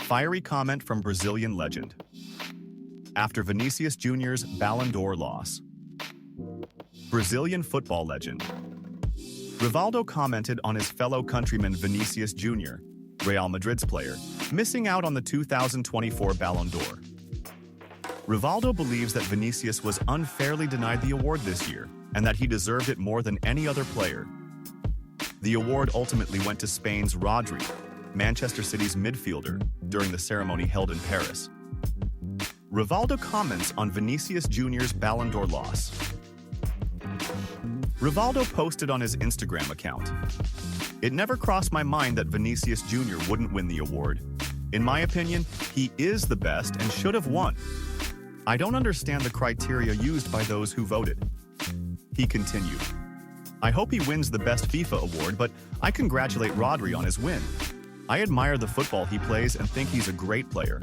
Fiery comment from Brazilian legend. After Vinicius Jr.'s Ballon d'Or loss. Brazilian football legend. Rivaldo commented on his fellow countryman Vinicius Jr., Real Madrid's player, missing out on the 2024 Ballon d'Or. Rivaldo believes that Vinicius was unfairly denied the award this year and that he deserved it more than any other player. The award ultimately went to Spain's Rodri, Manchester City's midfielder, during the ceremony held in Paris. Rivaldo comments on Vinicius Jr.'s Ballon d'Or loss. Rivaldo posted on his Instagram account, "It never crossed my mind that Vinicius Jr. wouldn't win the award. In my opinion, he is the best and should have won. I don't understand the criteria used by those who voted." He continued, "I hope he wins the Best FIFA award, but I congratulate Rodri on his win. I admire the football he plays and think he's a great player."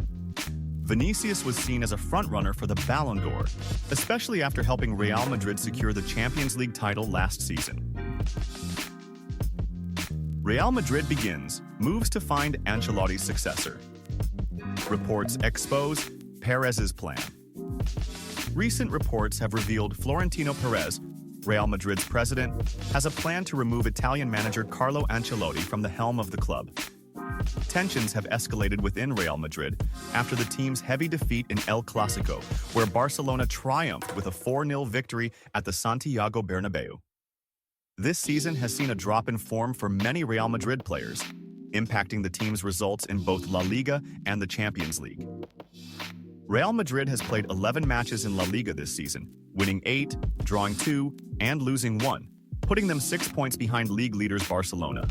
Vinicius was seen as a frontrunner for the Ballon d'Or, especially after helping Real Madrid secure the Champions League title last season. Real Madrid begins moves to find Ancelotti's successor. Reports expose Perez's plan. Recent reports have revealed Florentino Perez, Real Madrid's president, has a plan to remove Italian manager Carlo Ancelotti from the helm of the club. Tensions have escalated within Real Madrid after the team's heavy defeat in El Clasico, where Barcelona triumphed with a 4-0 victory at the Santiago Bernabeu. This season has seen a drop in form for many Real Madrid players, impacting the team's results in both La Liga and the Champions League. Real Madrid has played 11 matches in La Liga this season, winning 8, drawing 2, and losing 1, putting them 6 points behind league leaders Barcelona.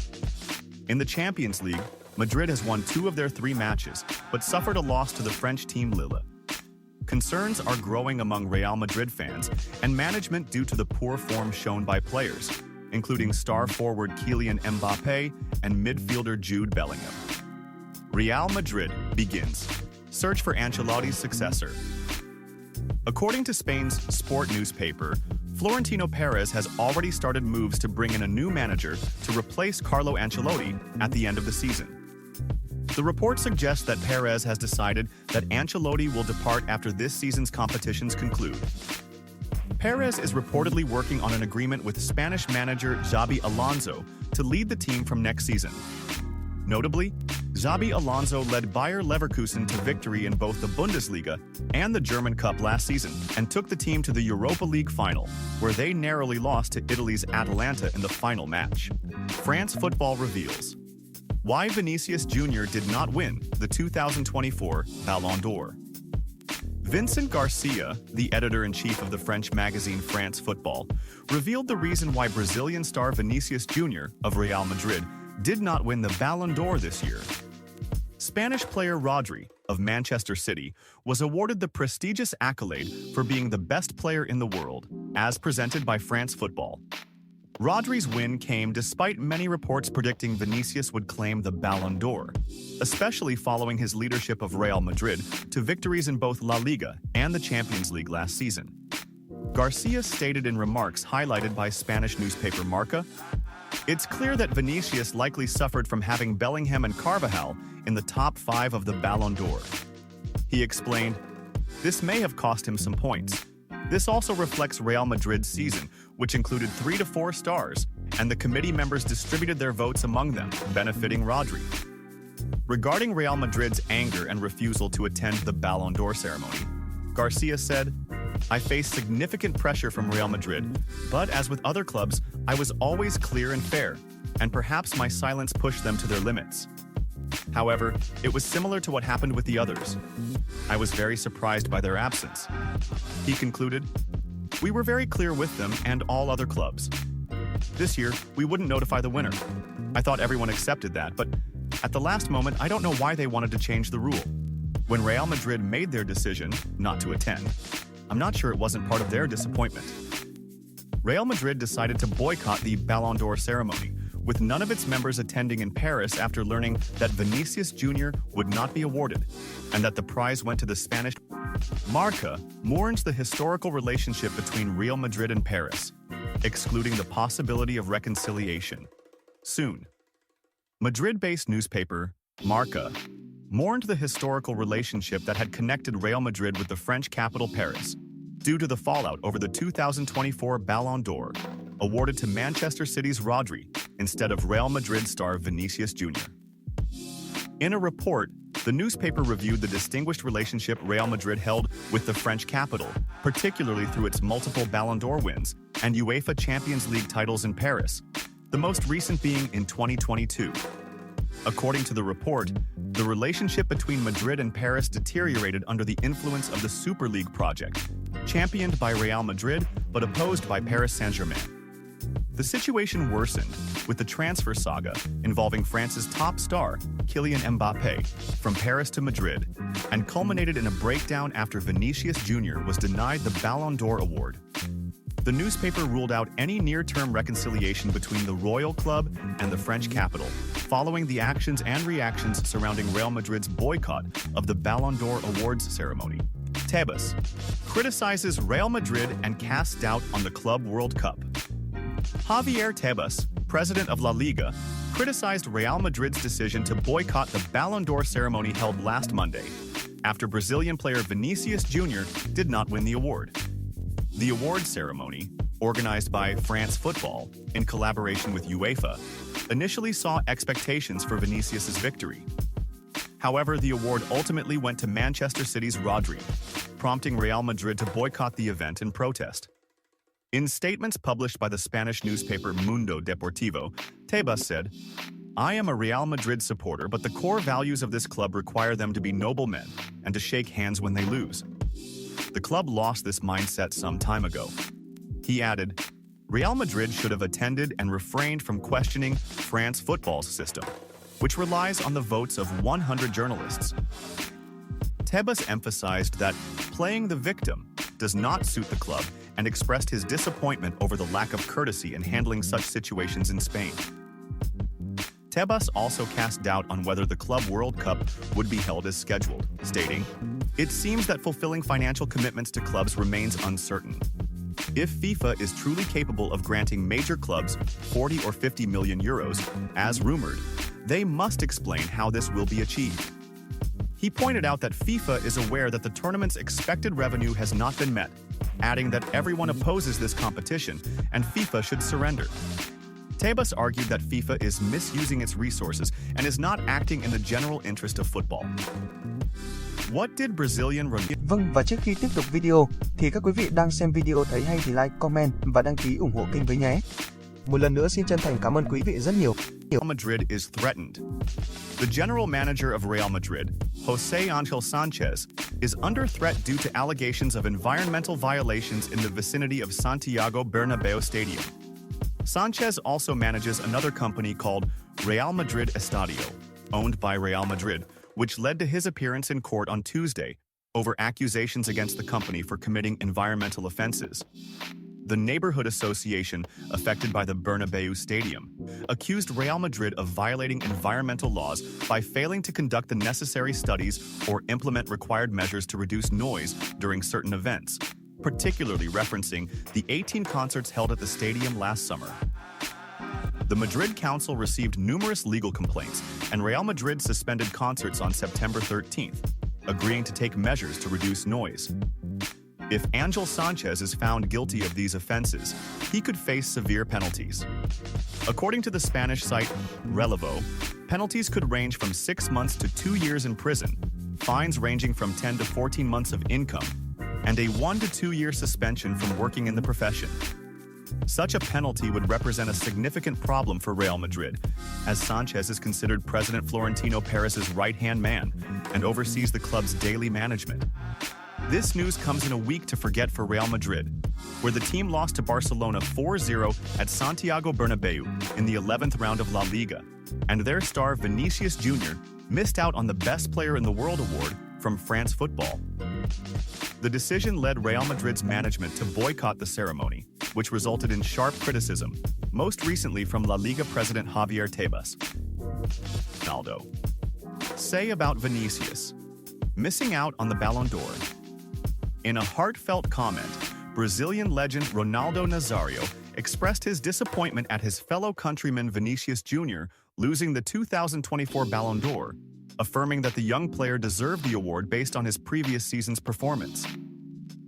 In the Champions League, Madrid has won 2 of their 3 matches, but suffered a loss to the French team Lille. Concerns are growing among Real Madrid fans and management due to the poor form shown by players, including star forward Kylian Mbappé and midfielder Jude Bellingham. Real Madrid begins search for Ancelotti's successor. According to Spain's Sport newspaper, Florentino Perez has already started moves to bring in a new manager to replace Carlo Ancelotti at the end of the season. The report suggests that Perez has decided that Ancelotti will depart after this season's competitions conclude. Perez is reportedly working on an agreement with Spanish manager Xabi Alonso to lead the team from next season. Notably, Xabi Alonso led Bayer Leverkusen to victory in both the Bundesliga and the German Cup last season and took the team to the Europa League final, where they narrowly lost to Italy's Atalanta in the final match. France Football reveals why Vinicius Jr. did not win the 2024 Ballon d'Or. Vincent Garcia, the editor-in-chief of the French magazine France Football, revealed the reason why Brazilian star Vinicius Jr. of Real Madrid did not win the Ballon d'Or this year. Spanish player Rodri, of Manchester City, was awarded the prestigious accolade for being the best player in the world, as presented by France Football. Rodri's win came despite many reports predicting Vinicius would claim the Ballon d'Or, especially following his leadership of Real Madrid to victories in both La Liga and the Champions League last season. Garcia stated in remarks highlighted by Spanish newspaper Marca, "It's clear that Vinicius likely suffered from having Bellingham and Carvajal in the top 5 of the Ballon d'Or." He explained, "This may have cost him some points. This also reflects Real Madrid's season, which included 3 to 4 stars, and the committee members distributed their votes among them, benefiting Rodri." Regarding Real Madrid's anger and refusal to attend the Ballon d'Or ceremony, Garcia said, "I faced significant pressure from Real Madrid, but as with other clubs, I was always clear and fair, and perhaps my silence pushed them to their limits. However, it was similar to what happened with the others. I was very surprised by their absence." He concluded, "We were very clear with them and all other clubs. This year, we wouldn't notify the winner. I thought everyone accepted that, but at the last moment, I don't know why they wanted to change the rule. When Real Madrid made their decision not to attend, I'm not sure it wasn't part of their disappointment." Real Madrid decided to boycott the Ballon d'Or ceremony, with none of its members attending in Paris after learning that Vinicius Jr. would not be awarded, and that the prize went to the Spanish. Marca mourns the historical relationship between Real Madrid and Paris, excluding the possibility of reconciliation soon. Madrid-based newspaper Marca mourned the historical relationship that had connected Real Madrid with the French capital Paris, due to the fallout over the 2024 Ballon d'Or, awarded to Manchester City's Rodri instead of Real Madrid star Vinicius Jr. In a report, the newspaper reviewed the distinguished relationship Real Madrid held with the French capital, particularly through its multiple Ballon d'Or wins and UEFA Champions League titles in Paris, the most recent being in 2022. According to the report, the relationship between Madrid and Paris deteriorated under the influence of the Super League project, championed by Real Madrid but opposed by Paris Saint-Germain. The situation worsened with the transfer saga involving France's top star, Kylian Mbappé, from Paris to Madrid, and culminated in a breakdown after Vinicius Jr. was denied the Ballon d'Or award. The newspaper ruled out any near-term reconciliation between the royal club and the French capital, following the actions and reactions surrounding Real Madrid's boycott of the Ballon d'Or awards ceremony. Tebas criticizes Real Madrid and casts doubt on the Club World Cup. Javier Tebas, president of La Liga, criticized Real Madrid's decision to boycott the Ballon d'Or ceremony held last Monday, after Brazilian player Vinicius Jr. did not win the award. The award ceremony, organized by France Football in collaboration with UEFA, initially saw expectations for Vinicius's victory. However, the award ultimately went to Manchester City's Rodri, prompting Real Madrid to boycott the event in protest. In statements published by the Spanish newspaper Mundo Deportivo, Tebas said, "I am a Real Madrid supporter, but the core values of this club require them to be noble men and to shake hands when they lose. The club lost this mindset some time ago." He added, "Real Madrid should have attended and refrained from questioning France Football's system, which relies on the votes of 100 journalists." Tebas emphasized that playing the victim does not suit the club and expressed his disappointment over the lack of courtesy in handling such situations in Spain. Tebas also cast doubt on whether the Club World Cup would be held as scheduled, stating, "It seems that fulfilling financial commitments to clubs remains uncertain. If FIFA is truly capable of granting major clubs 40 or 50 million euros, as rumored, they must explain how this will be achieved." He pointed out that FIFA is aware that the tournament's expected revenue has not been met, adding that everyone opposes this competition and FIFA should surrender. Tebas argued that FIFA is misusing its resources and is not acting in the general interest of football. What did Brazilian Ronaldo... Vâng, và trước khi tiếp tục video, thì các quý vị đang xem video thấy hay thì like, comment và đăng ký ủng hộ kênh với nhé. Một lần nữa xin chân thành cảm ơn quý vị rất nhiều. Real Madrid is threatened. The general manager of Real Madrid, José Ángel Sánchez, is under threat due to allegations of environmental violations in the vicinity of Santiago Bernabéu Stadium. Sánchez also manages another company called Real Madrid Estadio, owned by Real Madrid, which led to his appearance in court on Tuesday over accusations against the company for committing environmental offenses. The neighborhood association affected by the Bernabéu Stadium accused Real Madrid of violating environmental laws by failing to conduct the necessary studies or implement required measures to reduce noise during certain events, particularly referencing the 18 concerts held at the stadium last summer. The Madrid Council received numerous legal complaints, and Real Madrid suspended concerts on September 13th, agreeing to take measures to reduce noise. If Ángel Sánchez is found guilty of these offenses, he could face severe penalties. According to the Spanish site Relevo, penalties could range from 6 months to 2 years in prison, fines ranging from 10 to 14 months of income, and a 1 to 2 year suspension from working in the profession. Such a penalty would represent a significant problem for Real Madrid, as Sánchez is considered President Florentino Perez's right-hand man and oversees the club's daily management. This news comes in a week to forget for Real Madrid, where the team lost to Barcelona 4-0 at Santiago Bernabéu in the 11th round of La Liga, and their star Vinicius Jr. missed out on the Best Player in the World award from France Football. The decision led Real Madrid's management to boycott the ceremony, which resulted in sharp criticism, most recently from La Liga president Javier Tebas. Ronaldo. Say about Vinicius. Missing out on the Ballon d'Or. In a heartfelt comment, Brazilian legend Ronaldo Nazário expressed his disappointment at his fellow countryman Vinicius Jr. losing the 2024 Ballon d'Or, affirming that the young player deserved the award based on his previous season's performance.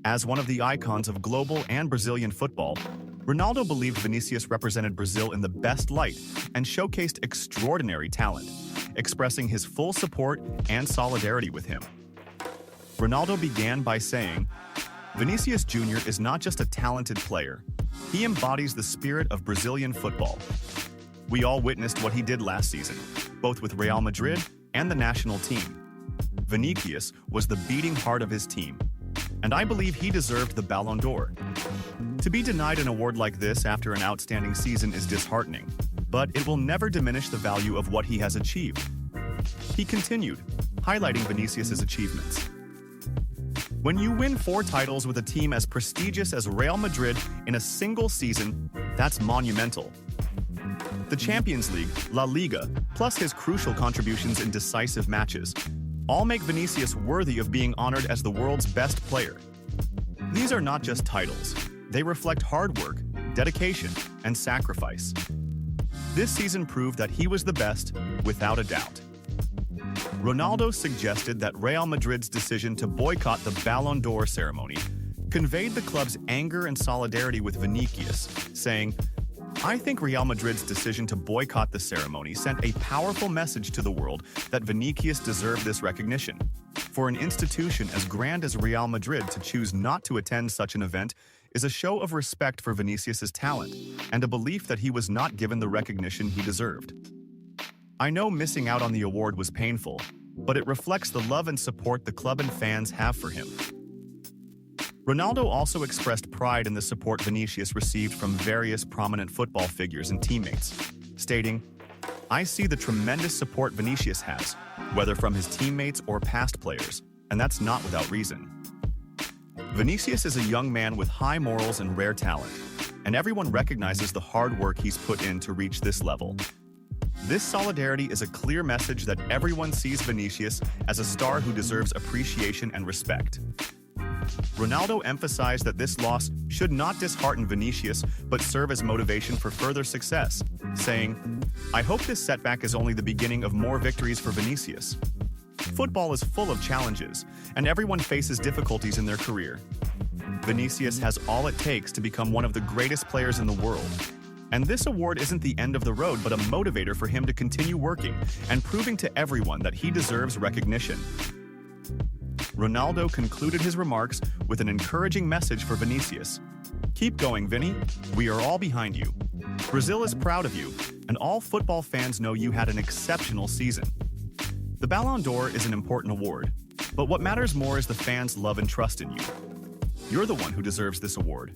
As one of the icons of global and Brazilian football, Ronaldo believed Vinicius represented Brazil in the best light and showcased extraordinary talent, expressing his full support and solidarity with him. Ronaldo began by saying, "Vinicius Jr. is not just a talented player. He embodies the spirit of Brazilian football. We all witnessed what he did last season, both with Real Madrid and the national team. Vinicius was the beating heart of his team, and I believe he deserved the Ballon d'Or." To be denied an award like this after an outstanding season is disheartening, but it will never diminish the value of what he has achieved. He continued, highlighting Vinicius's achievements. "When you win 4 titles with a team as prestigious as Real Madrid in a single season, that's monumental. The Champions League, La Liga, plus his crucial contributions in decisive matches, all make Vinicius worthy of being honored as the world's best player. These are not just titles. They reflect hard work, dedication, and sacrifice. This season proved that he was the best, without a doubt." Ronaldo suggested that Real Madrid's decision to boycott the Ballon d'Or ceremony conveyed the club's anger and solidarity with Vinicius, saying, "I think Real Madrid's decision to boycott the ceremony sent a powerful message to the world that Vinicius deserved this recognition. For an institution as grand as Real Madrid to choose not to attend such an event is a show of respect for Vinicius's talent and a belief that he was not given the recognition he deserved. I know missing out on the award was painful, but it reflects the love and support the club and fans have for him." Ronaldo also expressed pride in the support Vinicius received from various prominent football figures and teammates, stating, "I see the tremendous support Vinicius has, whether from his teammates or past players, and that's not without reason. Vinicius is a young man with high morals and rare talent, and everyone recognizes the hard work he's put in to reach this level. This solidarity is a clear message that everyone sees Vinicius as a star who deserves appreciation and respect." Ronaldo emphasized that this loss should not dishearten Vinicius but serve as motivation for further success, saying, "I hope this setback is only the beginning of more victories for Vinicius. Football is full of challenges, and everyone faces difficulties in their career. Vinicius has all it takes to become one of the greatest players in the world. And this award isn't the end of the road but a motivator for him to continue working and proving to everyone that he deserves recognition." Ronaldo concluded his remarks with an encouraging message for Vinicius. "Keep going, Vinny. We are all behind you. Brazil is proud of you, and all football fans know you had an exceptional season. The Ballon d'Or is an important award, but what matters more is the fans' love and trust in you. You're the one who deserves this award.